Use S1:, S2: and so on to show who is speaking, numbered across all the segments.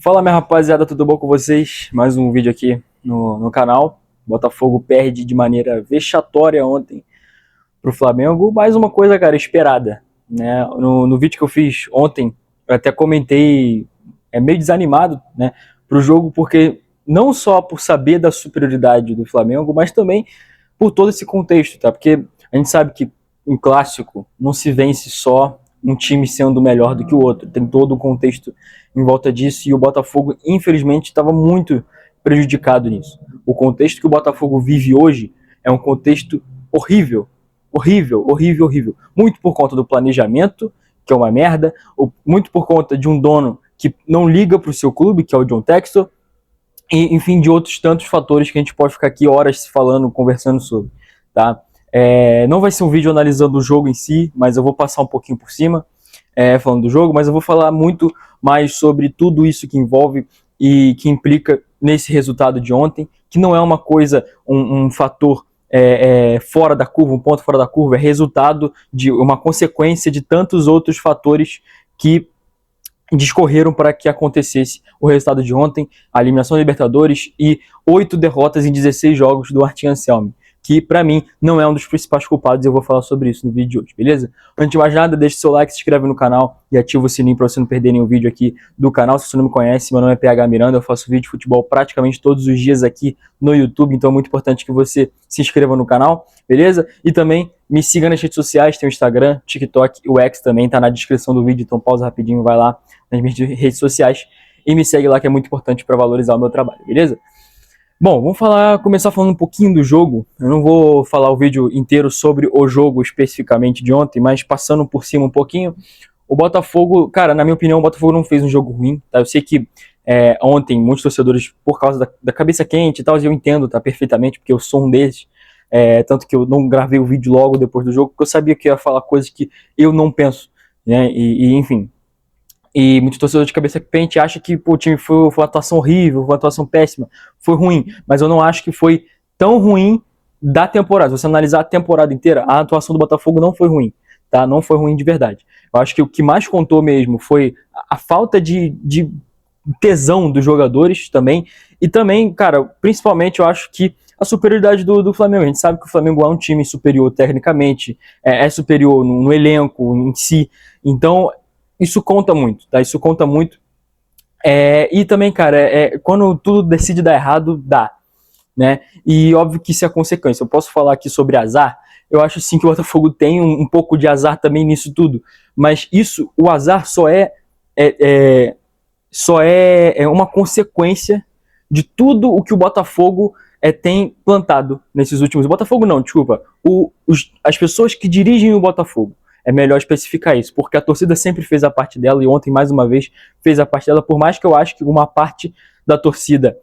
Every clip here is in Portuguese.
S1: Fala, minha rapaziada, tudo bom com vocês? Mais um vídeo aqui no canal. Botafogo perde de maneira vexatória ontem pro Flamengo. Mais uma coisa, cara, esperada, né? No vídeo que eu fiz ontem, eu até comentei, meio desanimado, né, pro jogo, porque não só por saber da superioridade do Flamengo, mas também por todo esse contexto, tá? Porque a gente sabe que um clássico não se vence só um time sendo melhor do que o outro. Tem todo um contexto em volta disso e o Botafogo, infelizmente, estava muito prejudicado nisso. O contexto que o Botafogo vive hoje é um contexto horrível, horrível, horrível, horrível. Muito por conta do planejamento, que é uma merda, muito por conta de um dono que não liga para o seu clube, que é o John Textor, e, enfim, de outros tantos fatores que a gente pode ficar aqui horas falando, conversando sobre, tá? Não vai ser um vídeo analisando o jogo em si, mas eu vou passar um pouquinho por cima, falando do jogo, mas eu vou falar muito mais sobre tudo isso que envolve e que implica nesse resultado de ontem, que não é uma coisa, um fator fora da curva, um ponto fora da curva, é resultado de uma consequência de tantos outros fatores que discorreram para que acontecesse o resultado de ontem, a eliminação da Libertadores e 8 derrotas em 16 jogos do Martin Anselmi, que para mim não é um dos principais culpados, e eu vou falar sobre isso no vídeo de hoje, beleza? Antes de mais nada, deixa seu like, se inscreve no canal e ativa o sininho para você não perder nenhum vídeo aqui do canal. Se você não me conhece, meu nome é PH Miranda, eu faço vídeo de futebol praticamente todos os dias aqui no YouTube, então é muito importante que você se inscreva no canal, beleza? E também me siga nas redes sociais, tem o Instagram, TikTok e o X também, tá na descrição do vídeo, então pausa rapidinho, vai lá nas minhas redes sociais e me segue lá, que é muito importante para valorizar o meu trabalho, beleza? Bom, vamos começar falando um pouquinho do jogo. Eu não vou falar o vídeo inteiro sobre o jogo especificamente de ontem, mas passando por cima um pouquinho. O Botafogo, cara, na minha opinião, o Botafogo não fez um jogo ruim, tá? Eu sei que ontem muitos torcedores, por causa da cabeça quente e tal, eu entendo, tá, perfeitamente, porque eu sou um desses. Tanto que eu não gravei o vídeo logo depois do jogo, porque eu sabia que ia falar coisas que eu não penso, né? Enfim. E muitos torcedores de cabeça quente acham que pô, o time foi uma atuação horrível, foi uma atuação péssima, foi ruim. Mas eu não acho que foi tão ruim da temporada. Se você analisar a temporada inteira, a atuação do Botafogo não foi ruim, tá? Não foi ruim de verdade. Eu acho que o que mais contou mesmo foi a falta de tesão dos jogadores também. E também, cara, principalmente eu acho que a superioridade do Flamengo. A gente sabe que o Flamengo é um time superior tecnicamente, é superior no elenco em si. Então, isso conta muito, tá? Isso conta muito. E também, cara, quando tudo decide dar errado, dá, né? E óbvio que isso é consequência. Eu posso falar aqui sobre azar. Eu acho sim que o Botafogo tem um pouco de azar também nisso tudo. Mas isso, o azar só é uma consequência de tudo o que o Botafogo tem plantado nesses últimos. O Botafogo não, desculpa. As pessoas que dirigem o Botafogo. É melhor especificar isso, porque a torcida sempre fez a parte dela e ontem, mais uma vez, fez a parte dela, por mais que eu acho que uma parte da torcida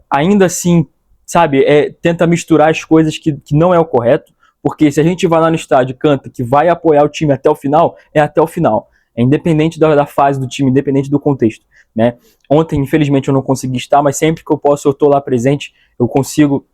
S1: ainda assim, sabe, tenta misturar as coisas que não é o correto, porque se a gente vai lá no estádio e canta que vai apoiar o time até o final, é até o final. É independente da fase do time, independente do contexto, né? Ontem, infelizmente, eu não consegui estar, mas sempre que eu posso, eu tô lá presente, eu consigo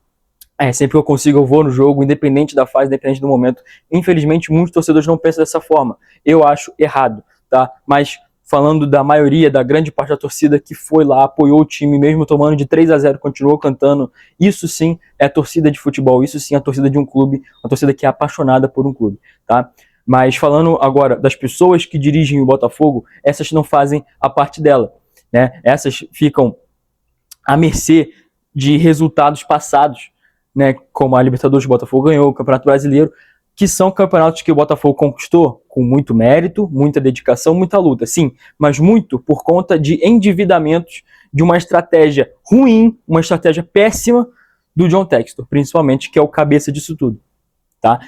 S1: sempre que eu consigo, eu vou no jogo, independente da fase, independente do momento. Infelizmente, muitos torcedores não pensam dessa forma. Eu acho errado, tá? Mas falando da maioria, da grande parte da torcida que foi lá, apoiou o time, mesmo tomando de 3-0, continuou cantando. Isso sim é torcida de futebol, isso sim é a torcida de um clube, uma torcida que é apaixonada por um clube, tá? Mas falando agora das pessoas que dirigem o Botafogo, essas não fazem a parte dela, né? Essas ficam à mercê de resultados passados, né, como a Libertadores, o Botafogo ganhou, o Campeonato Brasileiro, que são campeonatos que o Botafogo conquistou com muito mérito, muita dedicação, muita luta, sim, mas muito por conta de endividamentos, de uma estratégia ruim, uma estratégia péssima do John Textor, principalmente, que é o cabeça disso tudo, tá?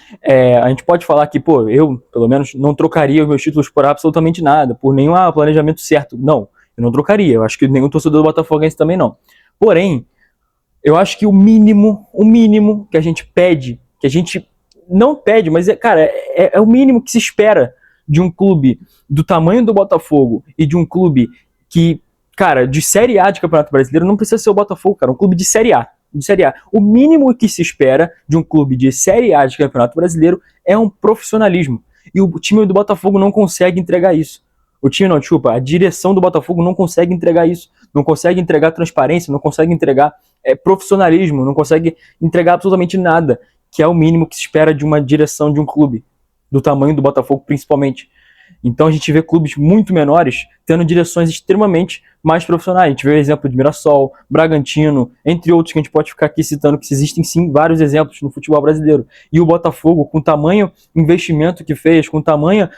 S1: A gente pode falar que, pô, eu, pelo menos, não trocaria os meus títulos por absolutamente nada, por nenhum planejamento certo, não, eu não trocaria, eu acho que nenhum torcedor do Botafoguense também não. Porém, eu acho que o mínimo que a gente pede, que a gente não pede, mas, cara, é o mínimo que se espera de um clube do tamanho do Botafogo e de um clube que, cara, de Série A de Campeonato Brasileiro, não precisa ser o Botafogo, cara, um clube de Série A. De Série A. O mínimo que se espera de um clube de Série A de Campeonato Brasileiro é um profissionalismo. E o time do Botafogo não consegue entregar isso. O time não, desculpa, a direção do Botafogo não consegue entregar isso, não consegue entregar transparência, não consegue entregar profissionalismo, não consegue entregar absolutamente nada, que é o mínimo que se espera de uma direção de um clube, do tamanho do Botafogo principalmente. Então a gente vê clubes muito menores tendo direções extremamente mais profissionais. A gente vê o exemplo de Mirassol, Bragantino, entre outros que a gente pode ficar aqui citando, que existem sim vários exemplos no futebol brasileiro. E o Botafogo, com o tamanho investimento que fez, com o tamanho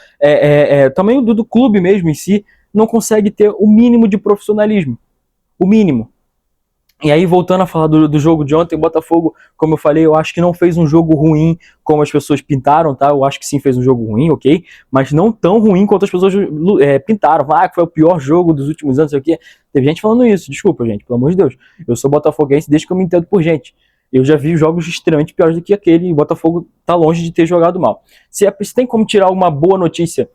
S1: do clube mesmo em si, não consegue ter o mínimo de profissionalismo. O mínimo. E aí, voltando a falar do jogo de ontem, o Botafogo, como eu falei, eu acho que não fez um jogo ruim como as pessoas pintaram, tá? Eu acho que sim fez um jogo ruim, ok? Mas não tão ruim quanto as pessoas pintaram. Ah, que foi o pior jogo dos últimos anos, sei o quê. Teve gente falando isso, desculpa, gente, pelo amor de Deus. Eu sou botafoguense desde que eu me entendo por gente. Eu já vi jogos extremamente piores do que aquele, e o Botafogo tá longe de ter jogado mal. Se tem como tirar uma boa notícia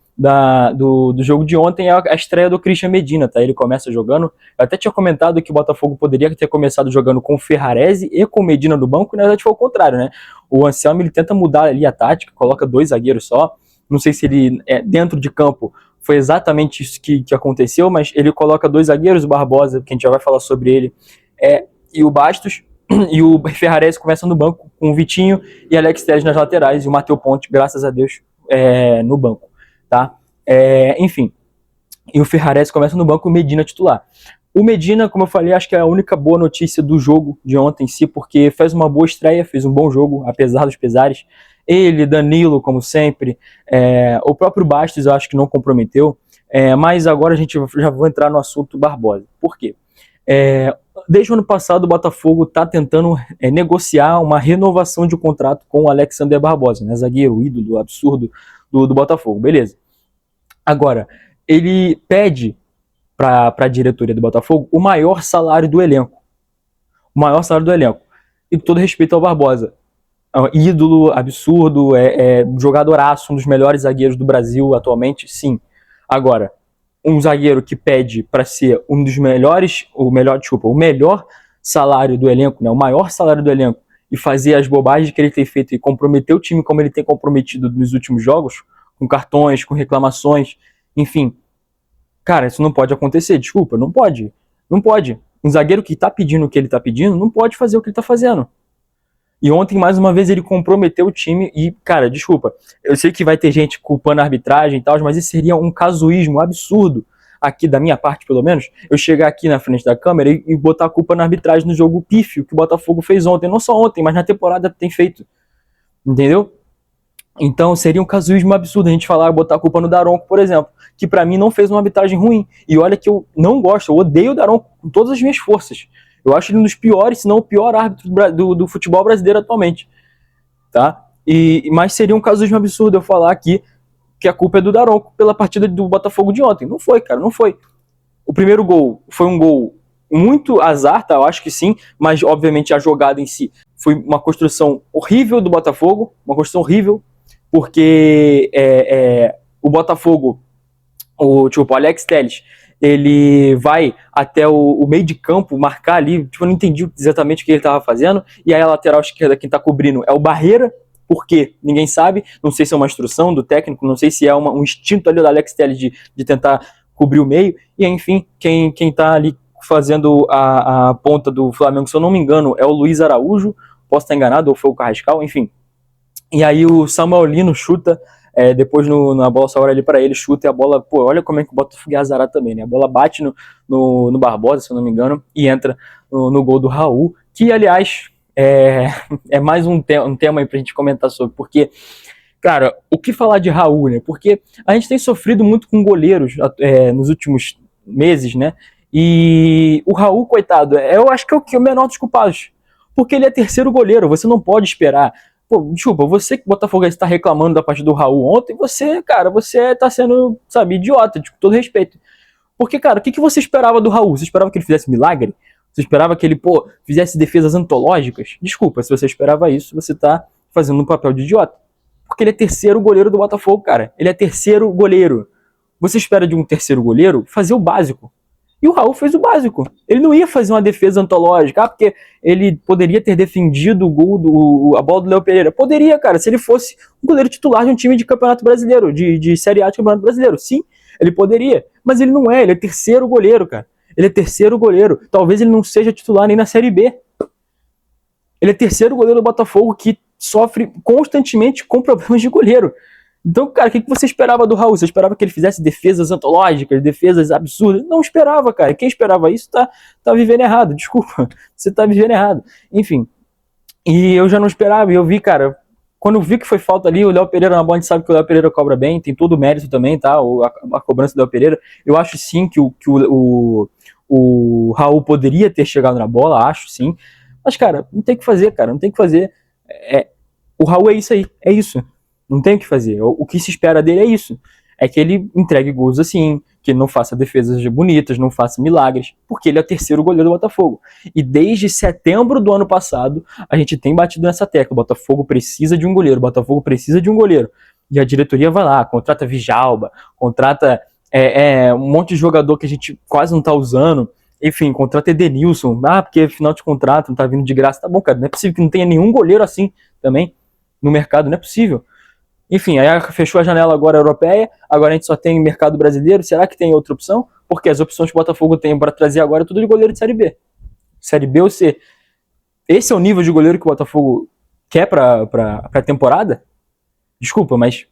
S1: do jogo de ontem, é a estreia do Christian Medina, tá? Ele começa jogando. Eu até tinha comentado que o Botafogo poderia ter começado jogando com o Ferrarese e com o Medina no banco, e na verdade foi o contrário, né? O Anselmo, ele tenta mudar ali a tática, coloca 2 zagueiros só. Não sei se ele, dentro de campo, foi exatamente isso que aconteceu, mas ele coloca 2 zagueiros, o Barbosa, que a gente já vai falar sobre ele, e o Bastos, e o Ferrarese começa no banco, com o Vitinho e Alex Telles nas laterais, e o Matheus Ponte, graças a Deus, no banco, tá? Enfim, e o Ferrarese começa no banco, o Medina titular. O Medina, como eu falei, acho que é a única boa notícia do jogo de ontem em si, porque fez uma boa estreia, fez um bom jogo, apesar dos pesares. Ele, Danilo, como sempre, o próprio Bastos eu acho que não comprometeu, mas agora a gente já vai entrar no assunto Barbosa. Por quê? Desde o ano passado o Botafogo está tentando negociar uma renovação de contrato com o Alexander Barbosa, né? Zagueiro, ídolo, absurdo do Botafogo, beleza. Agora, ele pede para a diretoria do Botafogo o maior salário do elenco. O maior salário do elenco. E com todo respeito ao Barbosa. Ídolo, absurdo, jogadoraço, um dos melhores zagueiros do Brasil atualmente, sim. Agora, um zagueiro que pede para ser um dos melhores, o melhor salário do elenco, né, o maior salário do elenco, e fazer as bobagens que ele tem feito e comprometer o time como ele tem comprometido nos últimos jogos, com cartões, com reclamações, enfim. Cara, isso não pode acontecer, desculpa, não pode. Não pode. Um zagueiro que tá pedindo o que ele tá pedindo, não pode fazer o que ele tá fazendo. E ontem, mais uma vez, ele comprometeu o time e, cara, desculpa, eu sei que vai ter gente culpando a arbitragem e tal, mas isso seria um casuísmo absurdo, aqui da minha parte, pelo menos, eu chegar aqui na frente da câmera e botar a culpa na arbitragem no jogo pífio que o Botafogo fez ontem. Não só ontem, mas na temporada tem feito. Entendeu? Então seria um casuísmo absurdo a gente botar a culpa no Daronco, por exemplo, que pra mim não fez uma arbitragem ruim. E olha que eu não gosto, eu odeio o Daronco com todas as minhas forças. Eu acho ele um dos piores, se não o pior árbitro do futebol brasileiro atualmente. Tá? Mas seria um casuísmo absurdo eu falar aqui que a culpa é do Daronco pela partida do Botafogo de ontem. Não foi, cara, não foi. O primeiro gol foi um gol muito azar, tá? Eu acho que sim, mas obviamente a jogada em si foi uma construção horrível do Botafogo, uma construção horrível, porque o Botafogo, o Alex Telles, ele vai até o meio de campo marcar ali, eu não entendi exatamente o que ele estava fazendo, e aí a lateral esquerda quem está cobrindo é o Barreira, por quê? Ninguém sabe, não sei se é uma instrução do técnico, não sei se é um instinto ali do Alex Telles de tentar cobrir o meio, e enfim, quem tá ali fazendo a ponta do Flamengo, se eu não me engano, é o Luiz Araújo, posso estar enganado, ou foi o Carrascal, enfim. E aí o Samuel Lino chuta, depois na bola sobra ali para ele, chuta e a bola, pô, olha como é que o Botafogo é azarado também, né? A bola bate no Barbosa, se eu não me engano, e entra no gol do Raul, que aliás é mais um tema aí pra gente comentar sobre, porque, cara, o que falar de Raul, né? Porque a gente tem sofrido muito com goleiros nos últimos meses, né? E o Raul, coitado, eu acho que é o menor dos culpados, porque ele é terceiro goleiro, você não pode esperar. Pô, desculpa, você que Botafoguense está reclamando da partida do Raul ontem, você tá sendo, sabe, idiota, com todo respeito. Porque, cara, o que você esperava do Raul? Você esperava que ele fizesse milagre? Você esperava que ele, fizesse defesas antológicas? Desculpa, se você esperava isso, você tá fazendo um papel de idiota. Porque ele é terceiro goleiro do Botafogo, cara. Ele é terceiro goleiro. Você espera de um terceiro goleiro fazer o básico. E o Raul fez o básico. Ele não ia fazer uma defesa antológica, porque ele poderia ter defendido a bola do Léo Pereira. Poderia, cara, se ele fosse um goleiro titular de um time de campeonato brasileiro, de Série A de campeonato brasileiro. Sim, Ele poderia, mas ele não é, ele é terceiro goleiro, cara. Ele é terceiro goleiro. Talvez ele não seja titular nem na Série B. Ele é terceiro goleiro do Botafogo que sofre constantemente com problemas de goleiro. Então, cara, o que você esperava do Raul? Você esperava que ele fizesse defesas antológicas, defesas absurdas? Não esperava, cara. Quem esperava isso tá vivendo errado. Desculpa, você tá vivendo errado. Enfim, e eu já não esperava. E eu vi, cara, quando eu vi que foi falta ali, o Léo Pereira na bola, a gente sabe que o Léo Pereira cobra bem, tem todo o mérito também, tá? A cobrança do Léo Pereira. Eu acho sim que o Raul poderia ter chegado na bola, acho sim. Mas, cara, não tem o que fazer, cara. Não tem o que fazer. O Raul é isso aí, é isso. Não tem o que fazer. O que se espera dele é isso. É que ele entregue gols assim, que ele não faça defesas bonitas, não faça milagres, porque ele é o terceiro goleiro do Botafogo. E desde setembro do ano passado, a gente tem batido nessa tecla. O Botafogo precisa de um goleiro, o Botafogo precisa de um goleiro. E a diretoria vai lá, contrata Vijalba, contrata um monte de jogador que a gente quase não tá usando. Enfim, contrata Edenilson. Porque final de contrato, não tá vindo de graça. Tá bom, cara, não é possível que não tenha nenhum goleiro assim também no mercado, não é possível. Enfim, aí fechou a janela agora europeia, agora a gente só tem mercado brasileiro. Será que tem outra opção? Porque as opções que o Botafogo tem para trazer agora é tudo de goleiro de Série B. Série B ou C. Esse é o nível de goleiro que o Botafogo quer para a temporada? Desculpa, mas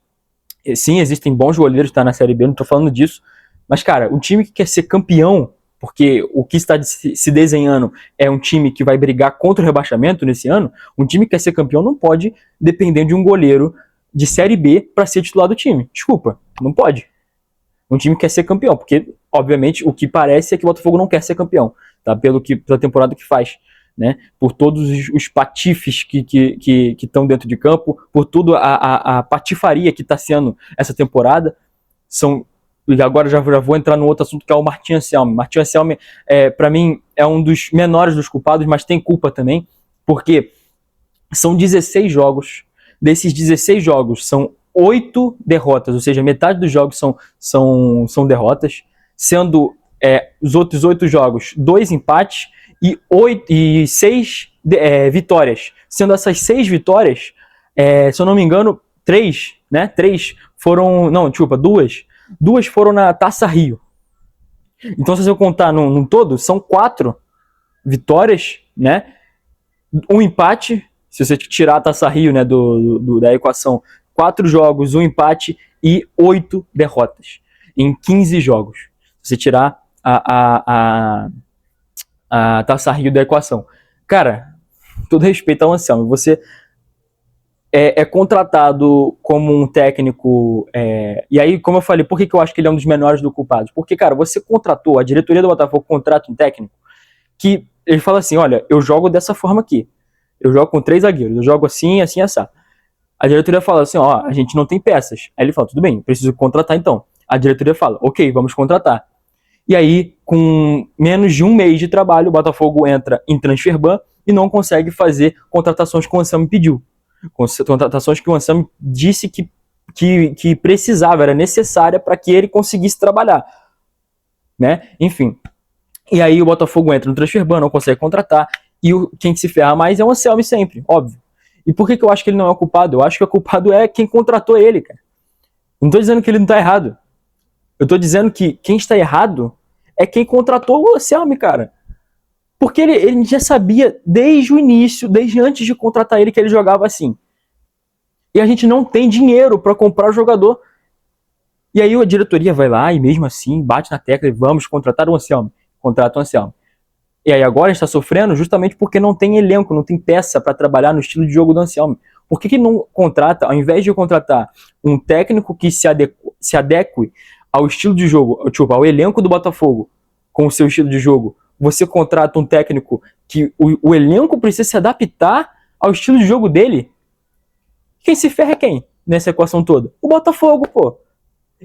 S1: sim, existem bons goleiros que estão na Série B, não estou falando disso. Mas, cara, um time que quer ser campeão, porque o que está se desenhando é um time que vai brigar contra o rebaixamento nesse ano, um time que quer ser campeão não pode depender de um goleiro de Série B para ser titular do time. Desculpa, não pode. Um time quer ser campeão, porque, obviamente, o que parece é que o Botafogo não quer ser campeão, tá? Pela temporada que faz, né? Por todos os patifes que estão dentro de campo, por toda a patifaria que está sendo essa temporada. E agora já vou entrar no outro assunto, que é o Martin Anselmi. Martin Anselmi, para mim, é um dos menores dos culpados, mas tem culpa também, porque são 16 jogos. Desses 16 jogos, são 8 derrotas, ou seja, metade dos jogos são derrotas, sendo os outros 8 jogos 2 empates e 6 vitórias. Sendo essas 6 vitórias, se eu não me engano, 3, né? 3 foram. Não, desculpa, 2. 2 foram na Taça Rio. Então, se eu contar num todo, são 4 vitórias, né? Um empate. Se você tirar a Taça Rio, né, da equação, 4 jogos, 1 empate e 8 derrotas em 15 jogos. Se você tirar a Taça Rio da equação. Cara, todo respeito ao Anselmo, você é contratado como um técnico, e aí, como eu falei, por que eu acho que ele é um dos menores do culpado? Porque, cara, você contratou, a diretoria do Botafogo contrata um técnico que ele fala assim, olha, eu jogo dessa forma aqui. Eu jogo com 3 zagueiros, eu jogo assim, assim, assim. A diretoria fala assim, ó, a gente não tem peças. Aí ele fala, tudo bem, preciso contratar então. A diretoria fala, ok, vamos contratar. E aí, com menos de um mês de trabalho, o Botafogo entra em transfer ban e não consegue fazer contratações que o Anselmi pediu. Contratações que o Anselmi disse que precisava, era necessária para que ele conseguisse trabalhar. Né? Enfim. E aí o Botafogo entra no transfer ban, não consegue contratar. E quem se ferra mais é o Anselmi sempre, óbvio. E por que eu acho que ele não é o culpado? Eu acho que o culpado é quem contratou ele, cara. Não tô dizendo que ele não tá errado. Eu tô dizendo que quem está errado é quem contratou o Anselmi, cara. Porque ele já sabia desde o início, desde antes de contratar ele, que ele jogava assim. E a gente não tem dinheiro para comprar o jogador. E aí a diretoria vai lá e mesmo assim bate na tecla e vamos contratar o Anselmi. Contrata o Anselmi. E aí agora a gente está sofrendo justamente porque não tem elenco, não tem peça para trabalhar no estilo de jogo do Anselmi. Por que não contrata, ao invés de contratar um técnico que se adeque ao estilo de jogo, tipo, ao elenco do Botafogo, com o seu estilo de jogo, você contrata um técnico que o elenco precisa se adaptar ao estilo de jogo dele? Quem se ferra é quem nessa equação toda? O Botafogo, pô.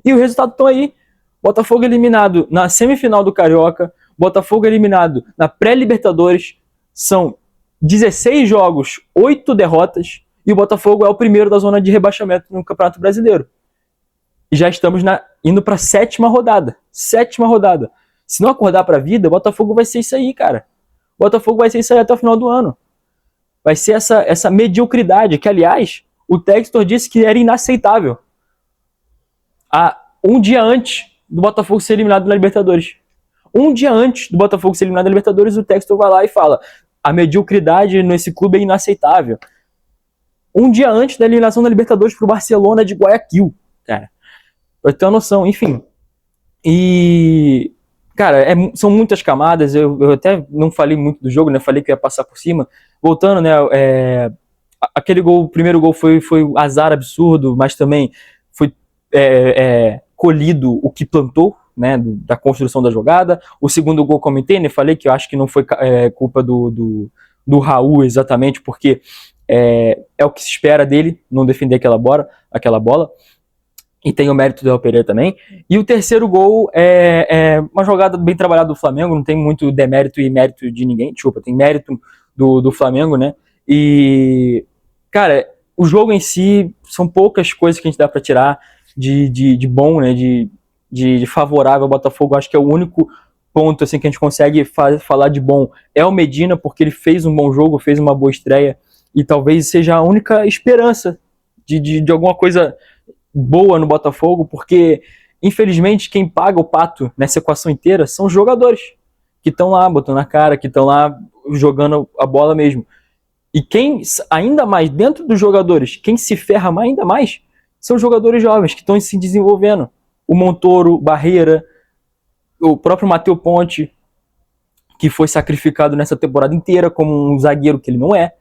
S1: E o resultado estão aí. Botafogo eliminado na semifinal do Carioca, Botafogo eliminado na pré-Libertadores, são 16 jogos, 8 derrotas, e o Botafogo é o primeiro da zona de rebaixamento no Campeonato Brasileiro. E já estamos indo para a 7ª rodada. 7ª rodada. Se não acordar para a vida, o Botafogo vai ser isso aí, cara. O Botafogo vai ser isso aí até o final do ano. Vai ser essa mediocridade, que, aliás, o Textor disse que era inaceitável. Um dia antes do Botafogo ser eliminado na Libertadores. Um dia antes do Botafogo ser eliminado na Libertadores, o Textor vai lá e fala: a mediocridade nesse clube é inaceitável. Um dia antes da eliminação da Libertadores pro Barcelona de Guayaquil, cara. Pra ter uma noção, enfim. E, cara, são muitas camadas. Eu até não falei muito do jogo, né? Falei que ia passar por cima. Voltando, né? Aquele gol, o primeiro gol foi azar absurdo, mas também foi colhido o que plantou, né? Da construção da jogada. O segundo gol, comentei, né? Falei que eu acho que não foi culpa do Raul exatamente, porque é o que se espera dele, não defender aquela bola. E tem o mérito do El Pereira também. E o terceiro gol é uma jogada bem trabalhada do Flamengo, não tem muito demérito e mérito de ninguém, desculpa, tem mérito do Flamengo, né? E, cara, o jogo em si, são poucas coisas que a gente dá pra tirar de bom, né? De favorável ao Botafogo. Acho que é o único ponto assim, que a gente consegue falar de bom é o Medina, porque ele fez um bom jogo, fez uma boa estreia, e talvez seja a única esperança de alguma coisa boa no Botafogo, porque infelizmente quem paga o pato nessa equação inteira são os jogadores que estão lá botando a cara, que estão lá jogando a bola mesmo. E quem, ainda mais, dentro dos jogadores, quem se ferra ainda mais são os jogadores jovens que estão se desenvolvendo. O Montoro, Barreira, o próprio Matheus Ponte, que foi sacrificado nessa temporada inteira como um zagueiro que ele não é.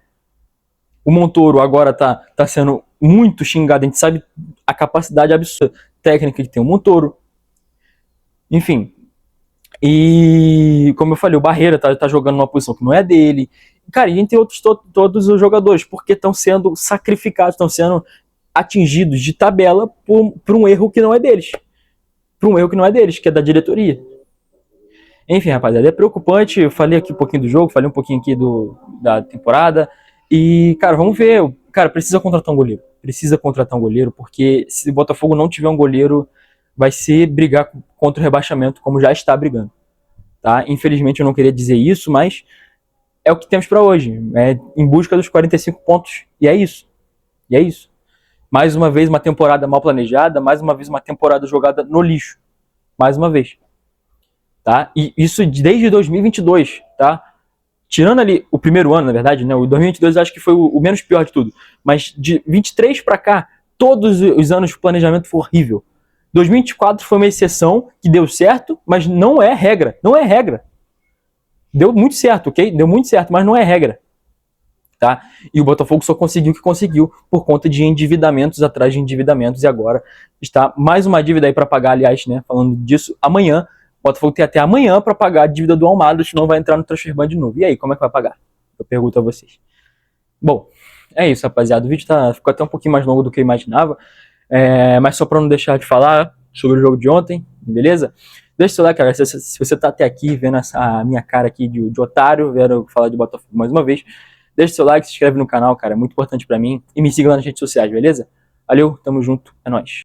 S1: O Montoro agora tá sendo muito xingado, a gente sabe a capacidade absurda técnica que tem o Montoro. Enfim. E, como eu falei, o Barreira tá jogando numa posição que não é dele. Cara, e entre outros todos os jogadores, porque estão sendo sacrificados, estão sendo atingidos de tabela por um erro que não é deles. Por um erro que não é deles, que é da diretoria. Enfim, rapaziada, é preocupante. Eu falei aqui um pouquinho do jogo, falei um pouquinho aqui da temporada. E, cara, vamos ver. Cara, precisa contratar um goleiro. Precisa contratar um goleiro, porque se o Botafogo não tiver um goleiro, vai ser brigar contra o rebaixamento, como já está brigando. Tá? Infelizmente eu não queria dizer isso, mas é o que temos para hoje. É em busca dos 45 pontos. E é isso. E é isso. Mais uma vez uma temporada mal planejada, mais uma vez uma temporada jogada no lixo. Mais uma vez. Tá? E isso desde 2022, tá? Tirando ali o primeiro ano, na verdade, né? O 2022 eu acho que foi o menos pior de tudo. Mas de 23 para cá, todos os anos de planejamento foi horrível. 2024 foi uma exceção que deu certo, mas não é regra. Não é regra. Deu muito certo, ok? Deu muito certo, mas não é regra. Tá? E o Botafogo só conseguiu o que conseguiu por conta de endividamentos atrás de endividamentos. E agora está mais uma dívida aí para pagar, aliás, né? Falando disso, amanhã. O Botafogo tem até amanhã para pagar a dívida do Almada, senão vai entrar no Transfer Ban de novo. E aí, como é que vai pagar? Eu pergunto a vocês. Bom, é isso, rapaziada. O vídeo ficou até um pouquinho mais longo do que eu imaginava. Mas só para não deixar de falar sobre o jogo de ontem, beleza? Deixa o seu like, cara. Se você tá até aqui vendo a minha cara aqui de otário, vendo falar de Botafogo mais uma vez, deixa o seu like, se inscreve no canal, cara. É muito importante para mim. E me siga lá nas redes sociais, beleza? Valeu, tamo junto, é nóis.